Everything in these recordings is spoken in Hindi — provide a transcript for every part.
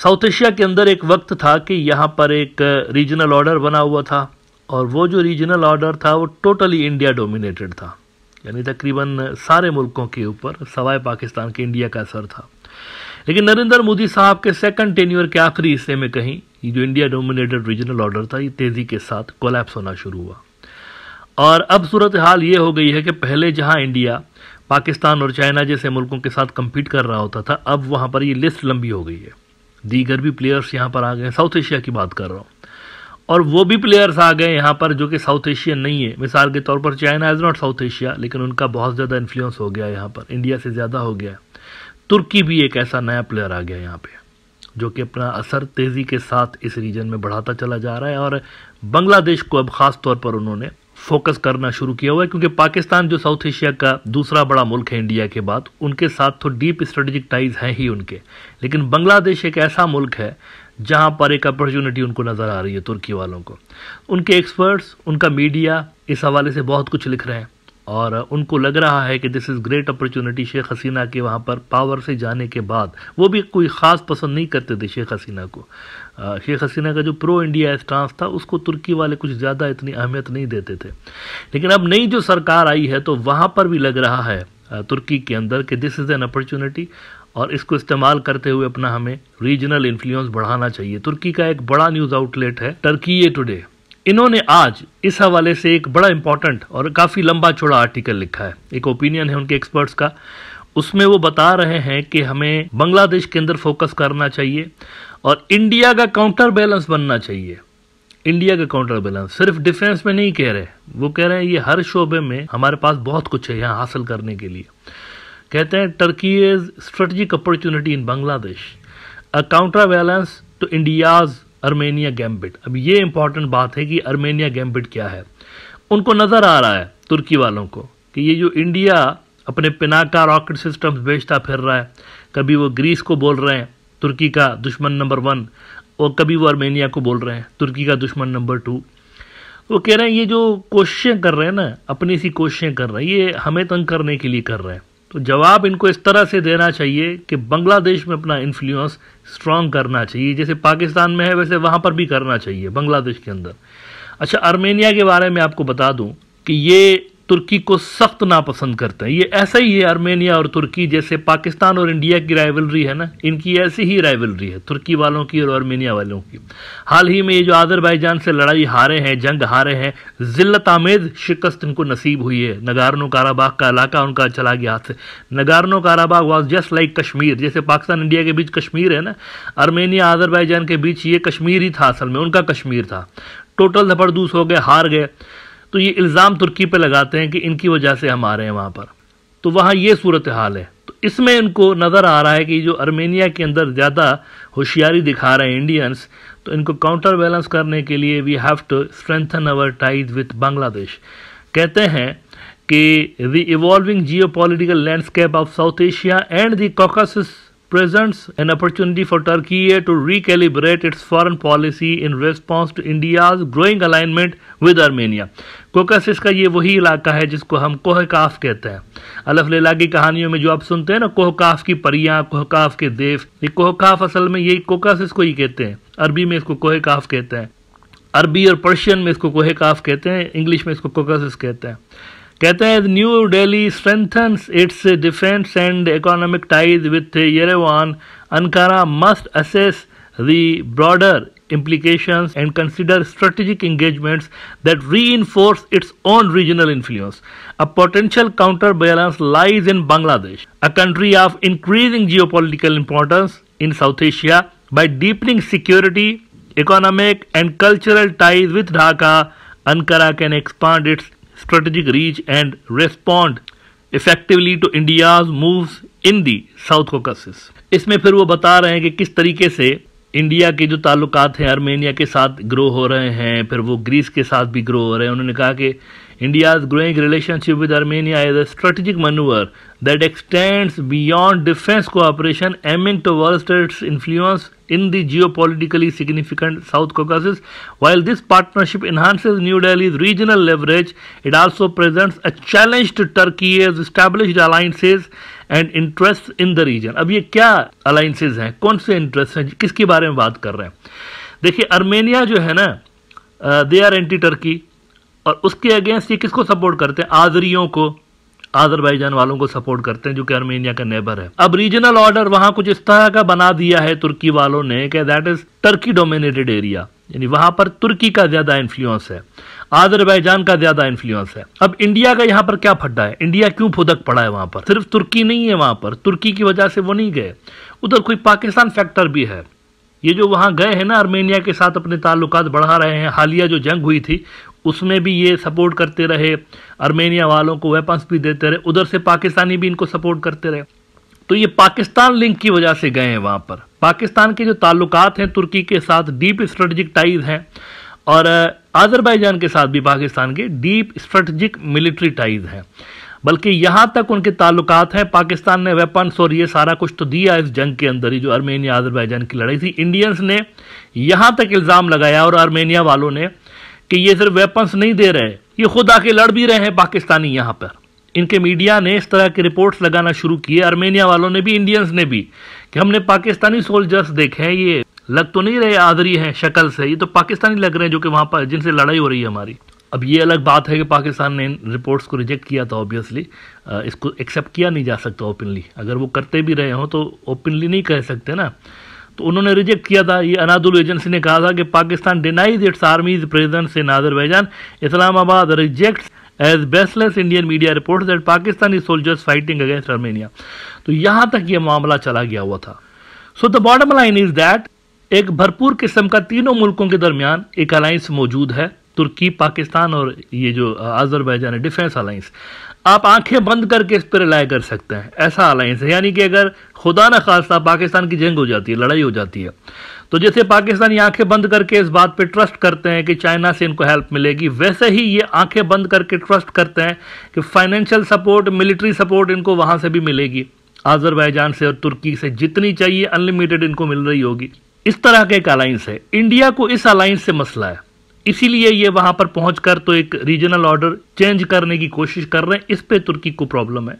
साउथ एशिया के अंदर एक वक्त था कि यहाँ पर एक रीजनल ऑर्डर बना हुआ था, और वो जो रीजनल ऑर्डर था वो टोटली इंडिया डोमिनेटेड था, यानी तकरीबन सारे मुल्कों के ऊपर सवाए पाकिस्तान के इंडिया का असर था। लेकिन नरेंद्र मोदी साहब के सेकंड टेन्योर के आखिरी हिस्से में कहीं ये जो इंडिया डोमिनेटेड रीजनल ऑर्डर था ये तेज़ी के साथ कोलैप्स होना शुरू हुआ, और अब सूरत हाल ये हो गई है कि पहले जहां इंडिया पाकिस्तान और चाइना जैसे मुल्कों के साथ कम्पीट कर रहा होता था, अब वहां पर ये लिस्ट लंबी हो गई है। दीगर भी प्लेयर्स यहाँ पर आ गए, साउथ एशिया की बात कर रहा हूँ, और वो भी प्लेयर्स आ गए यहाँ पर जो कि साउथ एशियन नहीं है। मिसाल के तौर पर China is not south Asia, लेकिन उनका बहुत ज़्यादा इन्फ्लुएंस हो गया यहाँ पर, इंडिया से ज़्यादा हो गया। तुर्की भी एक ऐसा नया प्लेयर आ गया यहाँ पे, जो कि अपना असर तेज़ी के साथ इस रीजन में बढ़ाता चला जा रहा है, और बांग्लादेश को अब ख़ास तौर पर उन्होंने फोकस करना शुरू किया हुआ है, क्योंकि पाकिस्तान जो साउथ एशिया का दूसरा बड़ा मुल्क है इंडिया के बाद, उनके साथ तो डीप स्ट्रेटेजिक टाइज हैं ही उनके, लेकिन बांग्लादेश एक ऐसा मुल्क है जहां पर एक अपॉर्चुनिटी उनको नज़र आ रही है तुर्की वालों को। उनके एक्सपर्ट्स, उनका मीडिया इस हवाले से बहुत कुछ लिख रहे हैं, और उनको लग रहा है कि this is great opportunity. Sheikh Hasina के वहाँ पर पावर से जाने के बाद, वो भी कोई ख़ास पसंद नहीं करते थे शेख हसीना को। शेख हसीना का जो प्रो इंडिया स्टांस था उसको तुर्की वाले कुछ ज़्यादा इतनी अहमियत नहीं देते थे, लेकिन अब नई जो सरकार आई है तो वहाँ पर भी लग रहा है तुर्की के अंदर कि दिस इज़ एन अपॉर्चुनिटी, और इसको इस्तेमाल करते हुए अपना हमें रीजनल इन्फ्लुएंस बढ़ाना चाहिए। तुर्की का एक बड़ा न्यूज़ आउटलेट है टर्की टुडे, इन्होंने आज इस हवाले से एक बड़ा इंपॉर्टेंट और काफ़ी लंबा चौड़ा आर्टिकल लिखा है। एक ओपिनियन है उनके एक्सपर्ट्स का, उसमें वो बता रहे हैं कि हमें बांग्लादेश के अंदर फोकस करना चाहिए और इंडिया का काउंटर बैलेंस बनना चाहिए। इंडिया का काउंटर बैलेंस सिर्फ डिफेंस में नहीं कह रहे, वो कह रहे हैं ये हर शोबे में हमारे पास बहुत कुछ है यहाँ हासिल करने के लिए। कहते हैं Turkey is strategic opportunity in Bangladesh, a counter balance to India's Armenia gambit. अब ये इंपॉर्टेंट बात है कि आर्मेनिया गैम्बिट क्या है। उनको नज़र आ रहा है तुर्की वालों को कि ये जो इंडिया अपने पिनाका रॉकेट सिस्टम्स बेचता फिर रहा है, कभी वो ग्रीस को बोल रहे हैं तुर्की का दुश्मन नंबर 1, और कभी वो आर्मेनिया को बोल रहे हैं तुर्की का दुश्मन नंबर 2। वो कह रहे हैं ये जो कोशिशें कर रहे हैं ना, अपनी सी कोशिशें कर रहे हैं, ये हमें तंग करने के लिए कर रहे हैं। तो जवाब इनको इस तरह से देना चाहिए कि बांग्लादेश में अपना इन्फ्लुएंस स्ट्रांग करना चाहिए, जैसे पाकिस्तान में है वैसे वहाँ पर भी करना चाहिए बांग्लादेश के अंदर। अच्छा, आर्मेनिया के बारे में आपको बता दूं कि ये तुर्की को सख्त नापसंद करते हैं। ये ऐसा ही है आर्मेनिया और तुर्की, जैसे पाकिस्तान और इंडिया की राइवलरी है ना, इनकी ऐसी ही राइवलरी है तुर्की वालों की और आर्मेनिया वालों की। हाल ही में ये जो अज़रबैजान से लड़ाई हारे हैं, जंग हारे हैं, जिल्लत आमेज शिकस्त इनको नसीब हुई है। नगार्नो काराबाग का इलाका उनका चला गया हाथ से। Nagorno Karabakh was just like Kashmir, जैसे पाकिस्तान इंडिया के बीच कश्मीर है ना, आर्मेनिया अज़रबैजान के बीच ये कश्मीर ही था, असल में उनका कश्मीर था। टोटल जबरदस्त हो गए, हार गए। तो ये इल्ज़ाम तुर्की पे लगाते हैं कि इनकी वजह से हम आ रहे हैं वहाँ पर। तो वहाँ ये सूरत हाल है। तो इसमें इनको नज़र आ रहा है कि जो आर्मेनिया के अंदर ज़्यादा होशियारी दिखा रहे हैं इंडियंस, तो इनको काउंटर बैलेंस करने के लिए we have to strengthen our ties with Bangladesh. कहते हैं कि the evolving geopolitical landscape of South Asia and the Caucasus presents an opportunity for Turkey to recalibrate its foreign policy in response to India's growing alignment with Armenia. कोकासिस का ये वही इलाका है जिसको हम कोहकाफ कहते हैं। अलफ लैला की कहानियों में जो आप सुनते हैं ना, कोहकाफ की परियां, कोहकाफ के देव, ये कोहकाफ असल में यही कोकासिस को ही कहते हैं। अरबी में इसको कोहकाफ कहते हैं, अरबी और पर्शियन में इसको कोहकाफ कहते हैं, इंग्लिश में इसको कोकासिस कहते हैं। कहते हैं new Delhi strengthens it's defence and economic ties with Yerevan, Ankara must assess the broader implications and consider strategic engagements that reinforce its own regional influence. A potential counterbalance lies in Bangladesh, a country of increasing geopolitical importance in South Asia. By deepening security, economic and cultural ties with Dhaka, Ankara can expand its strategic reach and respond effectively to India's moves in the South Caucasus. इसमें फिर वो बता रहे हैं कि किस तरीके से इंडिया के जो ताल्लुकात हैं आर्मेनिया के साथ ग्रो हो रहे हैं, फिर वो ग्रीस के साथ भी ग्रो हो रहे हैं। उन्होंने कहा कि India's growing relationship with Armenia is a strategic maneuver that extends beyond defense cooperation, aiming to bolster its influence in the geopolitically significant South Caucasus. While this partnership enhances New Delhi's regional leverage, it also presents a challenge to Turkey's established alliances and interests in the region. अब ये क्या alliances हैं, कौन से interests हैं, किसके बारे में बात कर रहे हैं? देखिए, अर्मेनिया जो है ना, दे आर एंटी टर्की, और उसके अगेंस्ट ये किसको सपोर्ट करते हैं? आज़रियों को, आज़रबाईजान वालों को सपोर्ट करते हैं, जो कि अर्मेनिया का नेबर है। अब रीजनल ऑर्डर वहां कुछ इस तरह का बना दिया है तुर्की वालों ने कि that is Turkey dominated area, यानी वहां पर तुर्की का ज्यादा इन्फ्लुएंस है, आज़रबाईजान का ज्यादा इन्फ्लुएंस है। अब इंडिया का यहां पर क्या फड्डा है? इंडिया क्यों फुदक पड़ा है वहां पर? सिर्फ तुर्की नहीं है वहां पर, तुर्की की वजह से वो नहीं गए, उधर कोई पाकिस्तान फैक्टर भी है। ये जो वहां गए हैं ना, अर्मेनिया के साथ अपने ताल्लुकात बढ़ा रहे हैं, हालिया जो जंग हुई थी उसमें भी ये सपोर्ट करते रहे, अर्मेनिया वालों को वेपन्स भी देते रहे, उधर से पाकिस्तानी भी इनको सपोर्ट करते रहे। तो ये पाकिस्तान लिंक की वजह से गए हैं वहां पर। पाकिस्तान के जो ताल्लुकात हैं तुर्की के साथ, डीप स्ट्रेटेजिक टाइज हैं, और आज़रबाईजान के साथ भी पाकिस्तान के डीप स्ट्रेटेजिक मिलिट्री टाइज हैं। बल्कि यहां तक उनके ताल्लुकात हैं, पाकिस्तान ने वेपन्स और ये सारा कुछ तो दिया इस जंग के अंदर ही, जो अर्मेनिया आज़रबाईजान की लड़ाई थी। इंडियंस ने यहां तक इल्ज़ाम लगाया, और अर्मेनिया वालों ने, कि ये सिर्फ वेपन्स नहीं दे रहे, ये खुद आके लड़ भी रहे हैं पाकिस्तानी यहां पर। इनके मीडिया ने इस तरह के रिपोर्ट्स लगाना शुरू किए, अर्मेनिया वालों ने भी, इंडियंस ने भी, कि हमने पाकिस्तानी सोल्जर्स देखे हैं, ये लग तो नहीं रहे आदरी हैं शक्ल से, ये तो पाकिस्तानी लग रहे हैं जो कि वहां पर जिनसे लड़ाई हो रही है हमारी। अब ये अलग बात है कि पाकिस्तान ने इन रिपोर्ट्स को रिजेक्ट किया था, ऑब्वियसली इसको एक्सेप्ट किया नहीं जा सकता ओपनली, अगर वो करते भी रहे हों तो ओपनली नहीं कह सकते ना, तो उन्होंने रिजेक्ट किया था। ये अनादुल एजेंसी ने कहा था कि Pakistan denies its army's presence in Azerbaijan, Islamabad rejects as baseless Indian media reports that Pakistani soldiers fighting against Armenia. तो यहां तक ये मामला चला गया हुआ था। So the bottom line is that एक भरपूर किस्म का तीनों मुल्कों के दरमियान एक अलायंस मौजूद है, तुर्की, पाकिस्तान और ये जो आज़रबाईजान है, डिफेंस अलायंस। आप आंखें बंद करके इस पर रिलाय कर सकते हैं, ऐसा अलायंस है। यानी कि अगर खुदा न खास्ता पाकिस्तान की जंग हो जाती है, लड़ाई हो जाती है, तो जैसे पाकिस्तानी आंखें बंद करके इस बात पे ट्रस्ट करते हैं कि चाइना से इनको हेल्प मिलेगी, वैसे ही ये आंखें बंद करके ट्रस्ट करते हैं कि फाइनेंशियल सपोर्ट, मिलिट्री सपोर्ट इनको वहां से भी मिलेगी, आज़रबाईजान से और तुर्की से जितनी चाहिए अनलिमिटेड इनको मिल रही होगी। इस तरह का एक अलायंस है। इंडिया को इस अलायंस से मसला है, इसीलिए ये वहां पर पहुंचकर तो एक रीजनल ऑर्डर चेंज करने की कोशिश कर रहे हैं। इस पे तुर्की को प्रॉब्लम है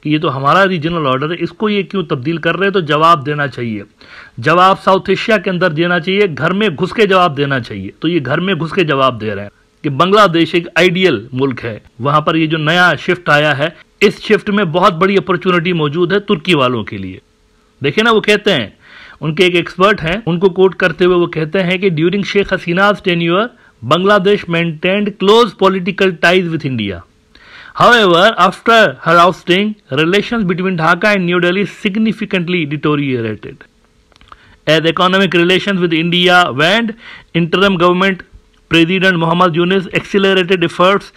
कि ये तो हमारा रीजनल ऑर्डर है, इसको ये क्यों तब्दील कर रहे हैं? तो जवाब देना चाहिए, जवाब साउथ एशिया के अंदर देना चाहिए, घर में घुस के जवाब देना चाहिए। तो ये घर में घुस के जवाब दे रहे हैं कि बांग्लादेश एक आइडियल मुल्क है, वहां पर ये जो नया शिफ्ट आया है, इस शिफ्ट में बहुत बड़ी अपॉर्चुनिटी मौजूद है तुर्की वालों के लिए। देखिए ना, वो कहते हैं, उनके एक एक्सपर्ट हैं, उनको कोट करते हुए वो कहते हैं कि during Sheikh Hasina's tenure, Bangladesh maintained close political ties with India. However, after her ousting, relations between Dhaka and New Delhi significantly deteriorated. As economic relations with India waned, interim government President Muhammad Yunus accelerated efforts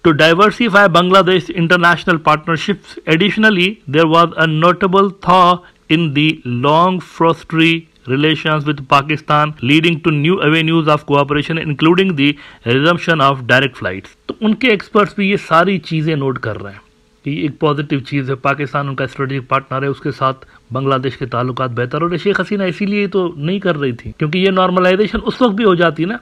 to diversify Bangladesh's international partnerships. Additionally, there was a notable thaw in the long frustrated relations with Pakistan, leading to new avenues of cooperation, including the resumption of direct flights. तो उनके एक्सपर्ट्स भी ये सारी चीज़ें नोट कर रहे हैं कि एक पॉजिटिव चीज़ है, पाकिस्तान उनका स्ट्रेटेजिक पार्टनर है, उसके साथ बांग्लादेश के ताल्लुकात बेहतर हो रहे। शेख हसीना इसीलिए तो नहीं कर रही थी, क्योंकि ये नॉर्मलाइजेशन उस वक्त भी हो जाती ना,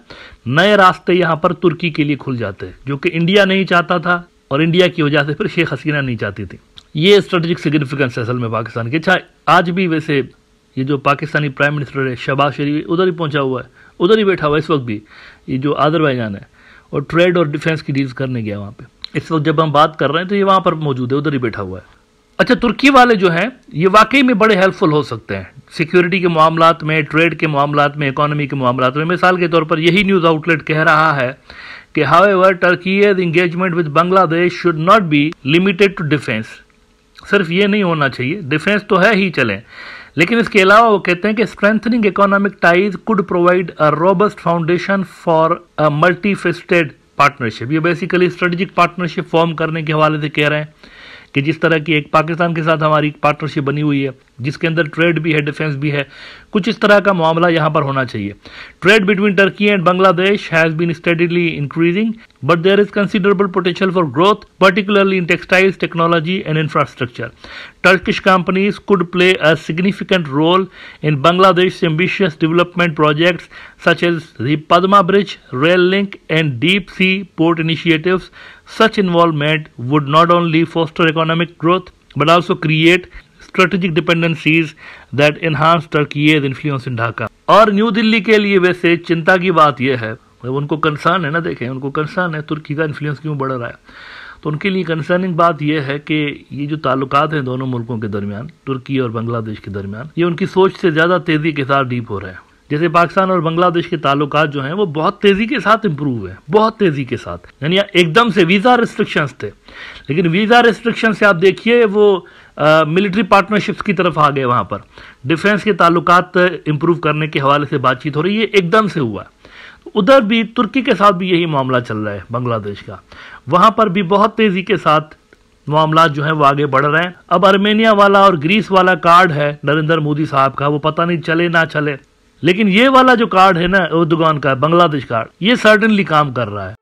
नए रास्ते यहाँ पर तुर्की के लिए खुल जाते हैं, जो कि इंडिया नहीं चाहता था, और इंडिया की वजह से फिर शेख हसीना नहीं चाहती थी। ये स्ट्रेटेजिक सिग्निफिकेंस है असल में पाकिस्तान की। अच्छा, आज भी वैसे ये जो पाकिस्तानी प्राइम मिनिस्टर है शहबाज शरीफ, उधर ही पहुंचा हुआ है, उधर ही बैठा हुआ है इस वक्त भी, ये जो आज़रबाईजान है, और ट्रेड और डिफेंस की डील्स करने गया वहाँ पे। इस वक्त जब हम बात कर रहे हैं तो ये वहाँ पर मौजूद है, उधर ही बैठा हुआ है। अच्छा, तुर्की वाले जो हैं ये वाकई में बड़े हेल्पफुल हो सकते हैं सिक्योरिटी के मामलात में, ट्रेड के मामलात में, इकोनॉमी के मामलात में। मिसाल के तौर पर यही न्यूज़ आउटलेट कह रहा है कि however Turkey's engagement with Bangladesh should not be limited to defence. सिर्फ ये नहीं होना चाहिए, डिफेंस तो है ही चले, लेकिन इसके अलावा वो कहते हैं कि strengthening economic ties could provide a robust foundation for a multifaceted partnership. ये बेसिकली स्ट्रेटेजिक पार्टनरशिप फॉर्म करने के हवाले से कह रहे हैं कि जिस तरह की एक पाकिस्तान के साथ हमारी पार्टनरशिप बनी हुई है, जिसके अंदर ट्रेड भी है, डिफेंस भी है, कुछ इस तरह का मामला यहाँ पर होना चाहिए। Trade between Turkey and Bangladesh has been steadily increasing but there is considerable potential for growth, particularly in textiles, technology, and infrastructure. Turkish companies could play a significant role in Bangladesh's ambitious development projects such as the Padma Bridge, Rail Link, and Deep Sea Port initiatives. Such involvement would not only foster economic growth but also create strategic dependencies that enhance Turkey's influence in Dhaka. और न्यू दिल्ली के लिए वैसे चिंता की बात यह है, उनको कंसर्न है ना, देखें उनको कंसर्न है तुर्की का इन्फ्लुएंस क्यों बढ़ रहा है, तो उनके लिए कंसर्निंग बात यह है कि ये जो ताल्लुकात हैं दोनों मुल्कों के दरमियान, तुर्की और बांग्लादेश के दरमियान, ये उनकी सोच से ज़्यादा तेज़ी के साथ डीप हो रहे हैं। जैसे पाकिस्तान और बांग्लादेश के ताल्लुकात जो हैं वो बहुत तेज़ी के साथ इम्प्रूव है, बहुत तेज़ी के साथ, यानी एकदम से वीज़ा रिस्ट्रिक्शंस थे, लेकिन वीज़ा रिस्ट्रिक्शन से आप देखिए वो मिलिट्री पार्टनरशिप्स की तरफ आ गए, वहाँ पर डिफेंस के ताल्लुकात इम्प्रूव करने के हवाले से बातचीत हो रही है, एकदम से हुआ। उधर भी तुर्की के साथ भी यही मामला चल रहा है बांग्लादेश का, वहाँ पर भी बहुत तेज़ी के साथ मामला जो है वो आगे बढ़ रहे हैं। अब आर्मेनिया वाला और ग्रीस वाला कार्ड है नरेंद्र मोदी साहब का, वो पता नहीं चले ना चले, लेकिन ये वाला जो कार्ड है ना एर्दोगान का, बांग्लादेश कार्ड, ये सर्टेनली काम कर रहा है।